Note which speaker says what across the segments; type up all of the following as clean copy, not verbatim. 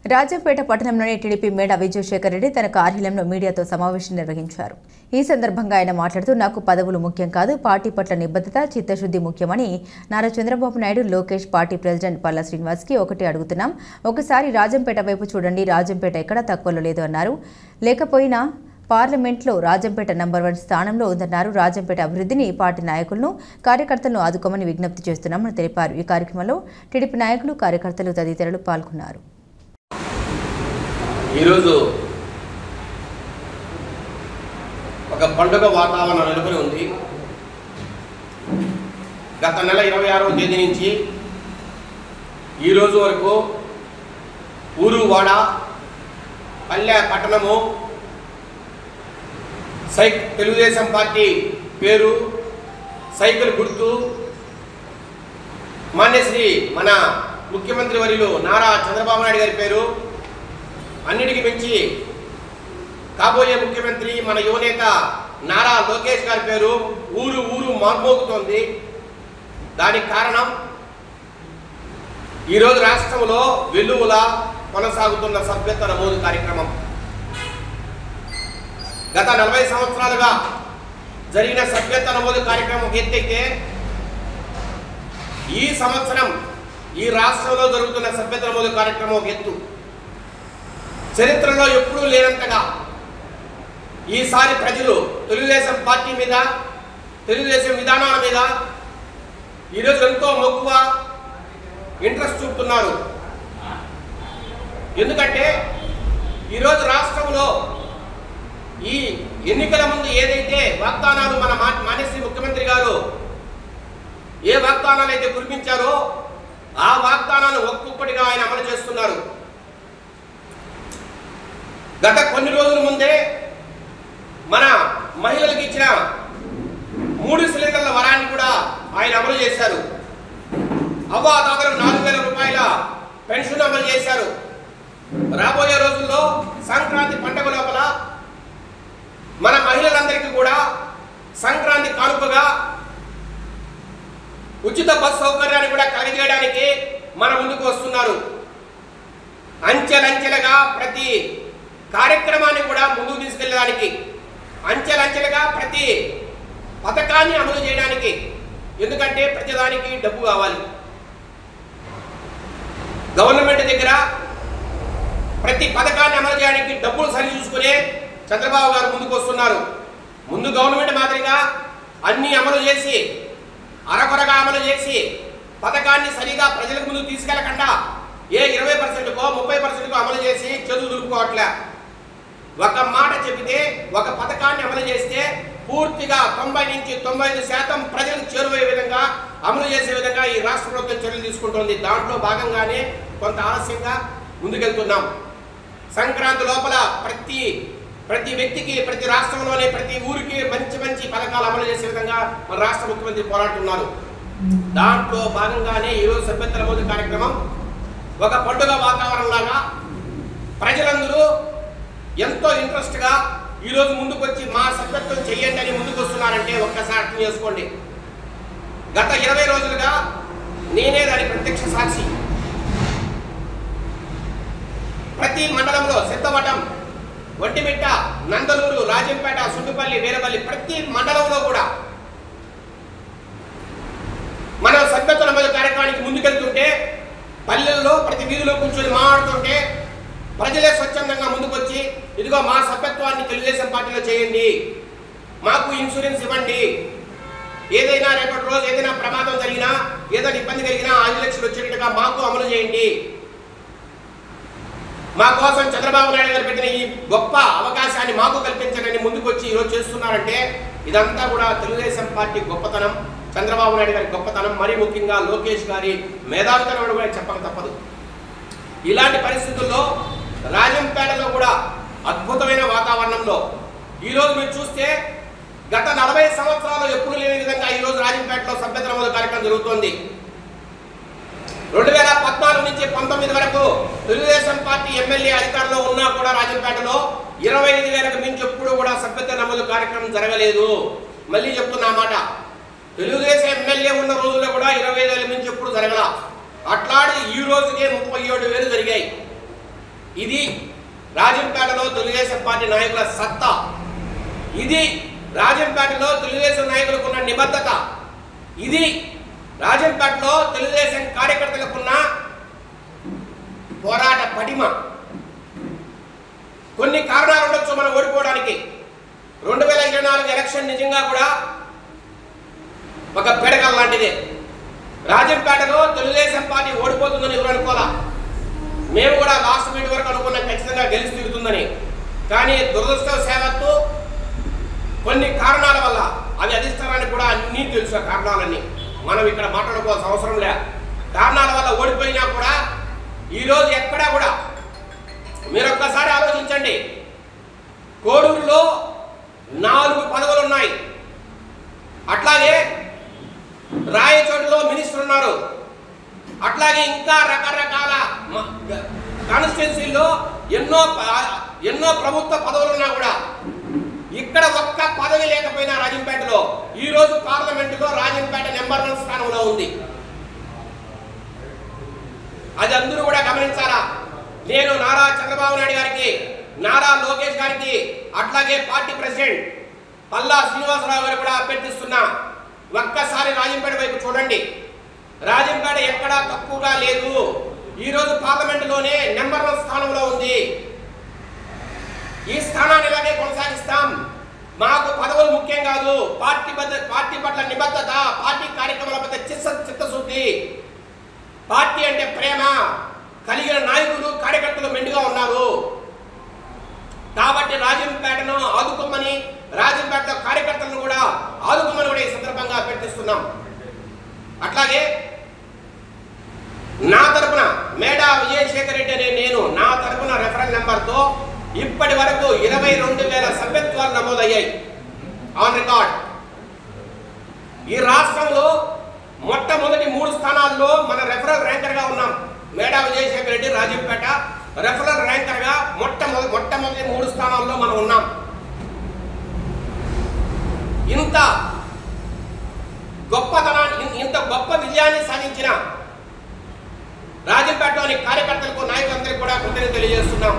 Speaker 1: రాజంపేట పట్టణంలోని టీడీపీ మేడ విజయశేఖర్ రెడ్డి తన కార్యాలయంలో మీడియాతో సమావేశం నిర్వహించారు. ఈ సందర్భంగా ఆయన మాట్లాడుతూ నాకు పదవులు ముఖ్యం కాదు, పార్టీ పట్ల నిబద్ధత, చిత్తశుద్ధి ముఖ్యమని నారా చంద్రబాబు నాయుడు, లోకేష్, పార్టీ ప్రెసిడెంట్ పల్లా శ్రీనివాస్కి ఒకటే అడుగుతున్నాం. ఒకసారి రాజంపేట వైపు చూడండి, రాజంపేట ఎక్కడా తక్కువలో లేదు అన్నారు. లేకపోయినా పార్లమెంట్లో రాజంపేట నంబర్ 1 స్థానంలో ఉందన్నారు. రాజంపేట అభివృద్ధిని పార్టీ నాయకులను, కార్యకర్తలను ఆదుకోమని విజ్ఞప్తి చేస్తున్నామని తెలిపారు. ఈ కార్యక్రమంలో టీడీపీ నాయకులు, కార్యకర్తలు తదితరులు పాల్గొన్నారు.
Speaker 2: ఈరోజు ఒక పండుగ వాతావరణం నెలకొని ఉంది. గత నెల 26వ తేదీ నుంచి ఈరోజు వరకు ఊరు వాడ పల్లె పట్టణము తెలుగుదేశం పార్టీ పేరు, సైకిల్ గుర్తు, మాన్యశ్రీ మన ముఖ్యమంత్రి వర్యులు నారా చంద్రబాబు నాయుడు గారి పేరు, అన్నిటికీ మించి కాబోయే ముఖ్యమంత్రి మన యువనేత నారా లోకేష్ గారి పేరు ఊరు ఊరు మార్మోగుతోంది. దానికి కారణం ఈరోజు రాష్ట్రంలో వెలుగులా కొనసాగుతున్న సభ్యత్వ నమోదు కార్యక్రమం. గత 40 సంవత్సరాలుగా జరిగిన సభ్యత్వ నమోదు కార్యక్రమం ఎత్తైతే ఈ సంవత్సరం ఈ రాష్ట్రంలో జరుగుతున్న సభ్యత్వ నమోదు కార్యక్రమం ఒక ఎత్తు. చరిత్రలో ఎప్పుడూ లేనంతగా ఈసారి ప్రజలు తెలుగుదేశం పార్టీ మీద, తెలుగుదేశం విధానాల మీద ఈరోజు ఎంతో మక్కువ, ఇంట్రెస్ట్ చూపుతున్నారు. ఎందుకంటే ఈరోజు రాష్ట్రంలో ఈ ఎన్నికల ముందు ఏదైతే వాగ్దానాలు మన మాన్యశ్రీ ముఖ్యమంత్రి గారు ఏ వాగ్దానాలు అయితే కురిపించారో ఆ వాగ్దానాలు ఒక్కొక్కటిగా ఆయన అమలు చేస్తున్నారు. గత కొన్ని రోజుల ముందే మన మహిళలకు ఇచ్చిన 3 సిలిండర్ల వరాన్ని కూడా ఆయన అమలు చేశారు. అవ్వాతాతలకు 4,000 రూపాయల పెన్షన్ అమలు చేశారు. రాబోయే రోజుల్లో సంక్రాంతి పండుగ లోపల మన మహిళలందరికీ కూడా సంక్రాంతి కానుకగా ఉచిత బస్ సౌకర్యాన్ని కూడా కలిగజేయడానికి మన ముందుకు వస్తున్నారు. అంచెలంచెలుగా ప్రతి కార్యక్రమాన్ని కూడా ముందుకు తీసుకెళ్ళడానికి, అంచెలంచెలుగా ప్రతి పథకాన్ని అమలు చేయడానికి. ఎందుకంటే ప్రతిదానికి డబ్బు కావాలి. గవర్నమెంట్ దగ్గర ప్రతి పథకాన్ని అమలు చేయడానికి డబ్బులు సరి చూసుకునే చంద్రబాబు గారు ముందుకు వస్తున్నారు. ముందు గవర్నమెంట్ మాదిరిగా అన్ని అమలు చేసి, అరకొరగా అమలు చేసి పథకాన్ని సరిగా ప్రజలకు ముందుకు తీసుకెళ్లకుండా ఏ 20%కో 30%కో అమలు చేసి చదువు దులుపుకోవట్లే. ఒక మాట చెబితే, ఒక పథకాన్ని అమలు చేస్తే పూర్తిగా 90 నుంచి 95% ప్రజలకు చేరువయ్యే విధంగా అమలు చేసే విధంగా ఈ రాష్ట్ర ప్రభుత్వం చర్యలు తీసుకుంటోంది. దాంట్లో భాగంగానే కొంత ఆలస్యంగా ముందుకెళ్తున్నాం. సంక్రాంతి లోపల ప్రతి వ్యక్తికి, ప్రతి రాష్ట్రంలోనే ప్రతి ఊరికి మంచి మంచి పథకాలు అమలు చేసే విధంగా మన రాష్ట్ర ముఖ్యమంత్రి పోరాడుతున్నారు. దాంట్లో భాగంగానే ఈరోజు సభ్యత్వ నమోదు కార్యక్రమం ఒక పండుగ వాతావరణంలాగా ప్రజలందరూ ఎంతో ఇంట్రెస్ట్గా ఈరోజు ముందుకు వచ్చి మా సభ్యత్వం చెయ్యండి అని ముందుకు వస్తున్నారంటే ఒక్కసారి అర్థం చేసుకోండి. గత 20 రోజులుగా నేనే దాని ప్రత్యక్ష సాక్షి. ప్రతి మండలంలో సిద్ధవటం, ఒంటిమిట్ట, నందలూరు, రాజంపేట, సుండుపల్లి, వీరపల్లి ప్రతి మండలంలో కూడా మనం సభ్యత్వ నమోదు కార్యక్రమానికి ముందుకెళ్తుంటే, పల్లెల్లో ప్రతి వీధిలో కూర్చొని మాట్లాడుతుంటే ప్రజలే స్వచ్ఛందంగా ముందుకొచ్చి ఇదిగో మా సభ్యత్వాన్ని తెలుగుదేశం పార్టీలో చేయండి, మాకు ఇన్సూరెన్స్ ఇవ్వండి, ఏదైనా రేపటి రోజు ఏదైనా ప్రమాదం జరిగినా, ఏదైనా ఇబ్బంది కలిగినా 5 లక్షలు వచ్చేట్టుగా మాకు అమలు చేయండి, మా కోసం చంద్రబాబు నాయుడు గారు పెట్టిన ఈ గొప్ప అవకాశాన్ని మాకు కల్పించండి ముందుకు వచ్చి ఈరోజు చేస్తున్నారంటే ఇదంతా కూడా తెలుగుదేశం పార్టీ గొప్పతనం, చంద్రబాబు నాయుడు గారి గొప్పతనం, మరీ ముఖ్యంగా లోకేష్ గారి మేధావితనం కూడా చెప్పక తప్పదు. ఇలాంటి పరిస్థితుల్లో రాజంపేటలో కూడా అద్భుతమైన వాతావరణంలో ఈరోజు మీరు చూస్తే గత 40 సంవత్సరాలు ఎప్పుడు లేని విధంగా ఈరోజు రాజంపేటలో సభ్యత్వ నమోదు కార్యక్రమం జరుగుతోంది. 2014 నుంచి 19 వరకు తెలుగుదేశం పార్టీ ఎమ్మెల్యే అధికారంలో ఉన్నా కూడా రాజంపేటలో 25,000కు మించి ఎప్పుడు కూడా సభ్యత్వ నమోదు కార్యక్రమం జరగలేదు. మళ్ళీ చెప్తున్నా మాట, తెలుగుదేశం ఎమ్మెల్యే ఉన్న రోజుల్లో కూడా 25,000 మించి ఎప్పుడు జరగల. అట్లాంటి ఈ రోజుకే 37,000 జరిగాయి. ఇది రాజంపేటలో తెలుగుదేశం పార్టీ నాయకుల సత్తా, ఇది రాజంపేటలో తెలుగుదేశం నాయకులకు ఉన్న నిబద్ధత, ఇది రాజంపేటలో తెలుగుదేశం కార్యకర్తలకున్న పోరాట పటిమ. కొన్ని కారణాలు ఉండొచ్చు మనం ఓడిపోవడానికి. 2024 ఎలక్షన్ నిజంగా కూడా ఒక పెడగల్ లాంటిదే. రాజంపేటలో తెలుగుదేశం పార్టీ ఓడిపోతుందని ఎవరు అనుకోవాలా. మేము కూడా లాస్ట్ మీట్ వరకు అనుకున్నాం ఖచ్చితంగా గెలిచి తిరుగుతుందని. కానీ దురదృష్టవశాత్తు కొన్ని కారణాల వల్ల, అవి అధిష్టానానికి కూడా అన్నీ తెలుసు. ఆ కారణాలన్నీ మనం ఇక్కడ మాట్లాడుకోవాల్సిన అవసరం లే. కారణాల వల్ల ఓడిపోయినా కూడా ఈరోజు ఎక్కడా కూడా మీరు ఒక్కసారి ఆలోచించండి. కోడూరులో 4 పదవులు ఉన్నాయి. అట్లాగే రాయచోటిలో మినిస్టర్ ఉన్నారు. అట్లాగే ఇంకా రకరకాల కాన్స్టిట్యున్సీల్లో ఎన్నో ప్రభుత్వ పదవులు ఉన్నా కూడా ఇక్కడ ఒక్క పదవి లేకపోయినా రాజంపేటలో ఈరోజు పార్లమెంటులో రాజంపేట నెంబర్ 1 స్థానంలో ఉంది. అది అందరూ కూడా గమనించాలా. నేను నారా చంద్రబాబు నాయుడు గారికి, నారా లోకేష్ గారికి, అట్లాగే పార్టీ ప్రెసిడెంట్ పల్లా శ్రీనివాసరావు గారు కూడా అభ్యర్థిస్తున్నా, ఒక్కసారి రాజంపేట వైపు చూడండి. రాజంపేట ఎక్కడా తక్కువగా లేదు. ఈరోజు పార్లమెంటులోనే నెంబర్ 1 స్థానంలో ఉంది. ఈ స్థానాన్ని ఇలాగే కొనసాగిస్తాం. మాకు పదవులు ముఖ్యం కాదు. పార్టీ పట్ల నిబద్ధత, పార్టీ కార్యక్రమాల పట్ల చిత్తశుద్ధి, పార్టీ అంటే ప్రేమ కలిగిన నాయకులు కార్యకర్తలు మెండుగా ఉన్నారు. కాబట్టి రాజంపేటను ఆదుకోమని, రాజంపేట కార్యకర్తలను కూడా ఆదుకోమని కూడా ఈ సందర్భంగా అభ్యర్థిస్తున్నాం. అట్లాగే నా తరపున మేడా విజయశేఖర్ రెడ్డి అనే నా తరపున రెఫరెన్స్ నెంబర్తో ఇప్పటి వరకు 22,000 సభ్యత్వాలు నమోదయ్యాయి ఆన్ రికార్డ్. ఈ రాష్ట్రంలో మొట్టమొదటి 3 స్థానాల్లో మన రెఫరల్ ర్యాంకర్గా ఉన్నాం. మేడా విజయశేఖర్ రెడ్డి రాజంపేట రెఫరల్ ర్యాంకర్గా మొట్టమొదటి 3 స్థానాల్లో మనం ఉన్నాం. ఇంత గొప్ప విజయాన్ని సాధించిన రాజంపేటలోని కార్యకర్తలకు, నాయకులందరికీ కూడా కృతజ్ఞతలు తెలియజేస్తున్నాం.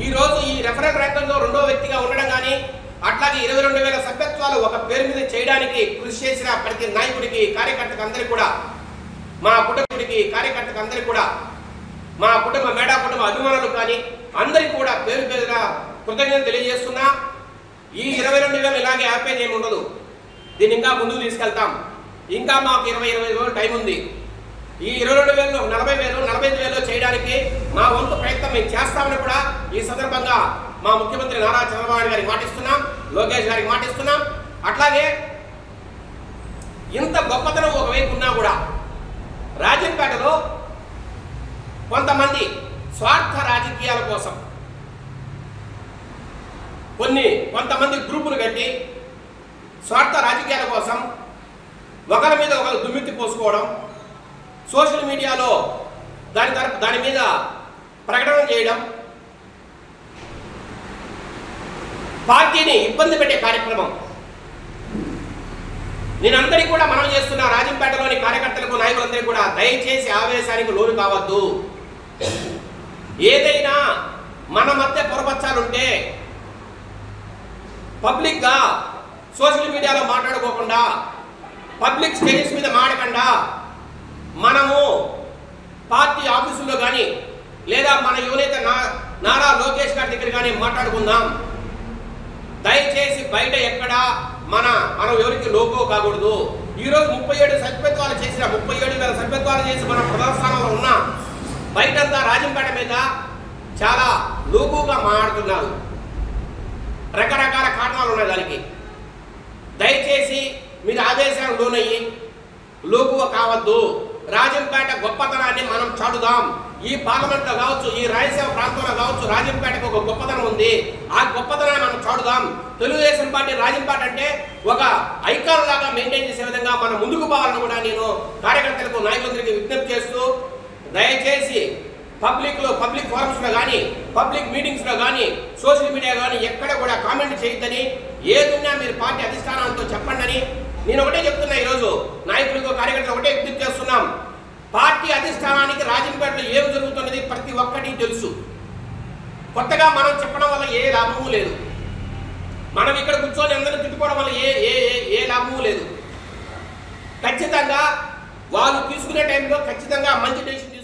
Speaker 2: ఈ రోజు ఈ రెఫరల్ ర్యాంకుల్లో 2వ వ్యక్తిగా ఉండడం కానీ, అట్లాగే 22,000 సభ్యత్వాలు ఒక పేరు మీద చేయడానికి కృషి చేసిన ప్రతి నాయకుడికి, కార్యకర్తకు అందరికీ కూడా, మా కుటుంబానికి, కార్యకర్తకు అందరికీ కూడా, మా కుటుంబ మేడా కుటుంబ అభిమానులు కానీ అందరికీ కూడా పేరు పేరుగా కృతజ్ఞతలు తెలియజేస్తున్నా. ఈ 22,000 ఇలాగే ఆపేది ఏమి ఉండదు. దీన్ని ఇంకా ముందుకు తీసుకెళ్తాం. ఇంకా మాకు 20-25 రోజులు టైం ఉంది. ఈ 22,000 40,000 45,000 చేయడానికి మా వంతు ప్రయత్నం మేము చేస్తామని కూడా ఈ సందర్భంగా మా ముఖ్యమంత్రి నారా చంద్రబాబు నాయుడు గారికి మాటిస్తున్నాం, లోకేష్ గారికి మాటిస్తున్నాం. అట్లాగే ఇంత గొప్పతనం ఒకవైపు ఉన్నా కూడా రాజంపేటలో కొంతమంది స్వార్థ రాజకీయాల కోసం కొంతమంది గ్రూపులు కట్టి స్వార్థ రాజకీయాల కోసం ఒకరి మీద ఒకరు దుమ్మెత్తి పోసుకోవడం, సోషల్ మీడియాలో దాని మీద ప్రకటన చేయడం, పార్టీని ఇబ్బంది పెట్టే కార్యక్రమం. నేనందరికీ కూడా మనం చేస్తున్న రాజంపేటలోని కార్యకర్తలకు, నాయకులందరికీ కూడా దయచేసి ఆవేశానికి లోను కావద్దు. ఏదైనా మన మధ్య పొరపచ్చాలుంటే పబ్లిక్గా సోషల్ మీడియాలో మాట్లాడుకోకుండా, పబ్లిక్ స్టేజెస్ మీద మాడకుండా, మనము పార్టీ ఆఫీసుల్లో కానీ లేదా మన యువనేత నారా లోకేష్ గారి దగ్గర కానీ మాట్లాడుకుందాం. దయచేసి బయట ఎక్కడ మనం ఎవరికి లోగో కాకూడదు. ఈరోజు 37 సభ్యత్వాలు చేసిన 37,000 సభ్యత్వాలు చేసి మనం ప్రధాన స్థానంలో ఉన్నాం. బయటంతా రాజంపేట మీద చాలా లోగోగా మాట్లాడుతున్నారు. రకరకాల కారణాలు ఉన్నాయి దానికి. దయచేసి మీరు ఆదేశాలకు లోనయ్యి లోగువ కావద్దు. రాజంపేట గొప్పతనాన్ని మనం చాటుదాం. ఈ పార్లమెంట్లో కావచ్చు, ఈ రాయలసీమ ప్రాంతంలో కావచ్చు, రాజంపేటకు ఒక గొప్పతనం ఉంది. ఆ గొప్పతనాన్ని మనం చాటుదాం. తెలుగుదేశం పార్టీ రాజంపేట అంటే ఒక ఐకాన్ లాగా మెయింటైన్ చేసే విధంగా మనం ముందుకు పోవాలని కూడా నేను కార్యకర్తలకు, నాయకులందరికీ విజ్ఞప్తి చేస్తూ, దయచేసి పబ్లిక్ ఫోరమ్స్లో కానీ, పబ్లిక్ మీటింగ్స్లో కానీ, సోషల్ మీడియా కానీ ఎక్కడ కూడా కామెంట్ చేయొద్దని, ఏదున్నా మీరు పార్టీ అధిష్టానంతో చెప్పండి అని నేను ఒకటే చెప్తున్నా. ఈరోజు నాయకులకు, కార్యకర్తలు ఒకటే విజ్ఞప్తి చేస్తున్నాం. పార్టీ అధిష్టానానికి రాజంపేటలో ఏం జరుగుతున్నది ప్రతి ఒక్కటి తెలుసు. కొత్తగా మనం చెప్పడం వల్ల ఏ లాభము లేదు. మనం ఇక్కడ కూర్చొని అందరిని తిట్టుకోవడం వల్ల ఏ లాభము లేదు. ఖచ్చితంగా వాళ్ళు తీసుకునే టైంలో ఖచ్చితంగా మంచి డెసిషన్